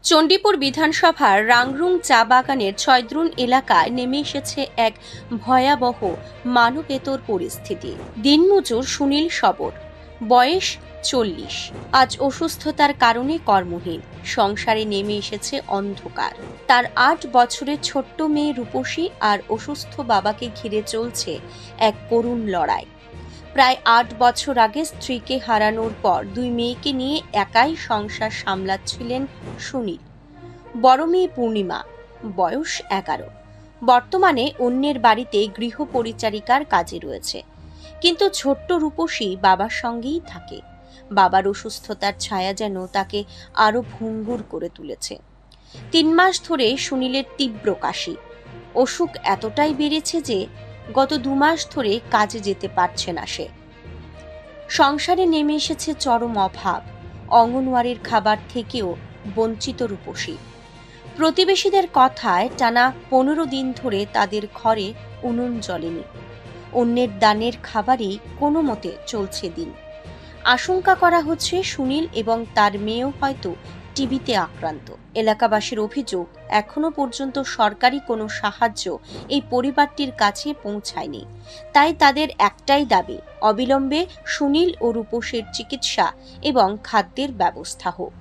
চণ্ডীপুর বিধানসভার রাংরুং চা বাগানের ছয়দ্রুন এলাকায় নেমে এসেছে এক ভয়াবহ মানবেতর পরিস্থিতি। দিনমজুর সুনীল সবর, বয়স 40, আজ অসুস্থতার কারণে কর্মহীন। সংসারে নেমে এসেছে অন্ধকার। তার 8 বছরের ছোট্ট মেয়ে রূপসী আর অসুস্থ বাবাকে ঘিরে চলছে এক করুণ লড়াই। প্রায় 8 বছর আগে স্ত্রীকে হারানোর পর 2 মেয়েকে নিয়ে একাই সংসার সামলাচ্ছিলেন সুনীল। বড় মেয়ে পূর্ণিমা, বয়স 11, বর্তমানে অন্যের বাড়িতে গৃহপরিচারিকার কাজে রয়েছে। কিন্তু ছোট্ট রূপসী বাবার সঙ্গেই থাকে। বাবার অসুস্থতার ছায়া যেন তাকে আরো ভঙ্গুর করে তুলেছে। 3 মাস ধরে সুনীলের তীব্র কাশি। অসুখ এতটাই বেড়েছে যে গত 2 মাস ধরে কাজে যেতে পারছে না সে। সংসারে নেমে এসেছে চরম অভাব। অঙ্গনওয়াড়ির খাবার থেকেও বঞ্চিত রূপসী। প্রতিবেশীদের কথায় টানা 15 দিন ধরে তাদের ঘরে উনুন জ্বলেনি। অন্যের দানের খাবারই কোনো মতে চলছে দিন। আশঙ্কা করা হচ্ছে সুনীল এবং তার মেয়েও হয়তো টিবিতে আক্রান্ত। এলাকাবাসীর অভিযোগ, এখনো পর্যন্ত সরকারি কোনো সাহায্য এই পরিবারটির কাছে পৌঁছায়নি। তাই তাদের একটাই দাবি, অবিলম্বে সুনীল ও রূপসীর চিকিৎসা এবং খাদ্যের ব্যবস্থা হোক।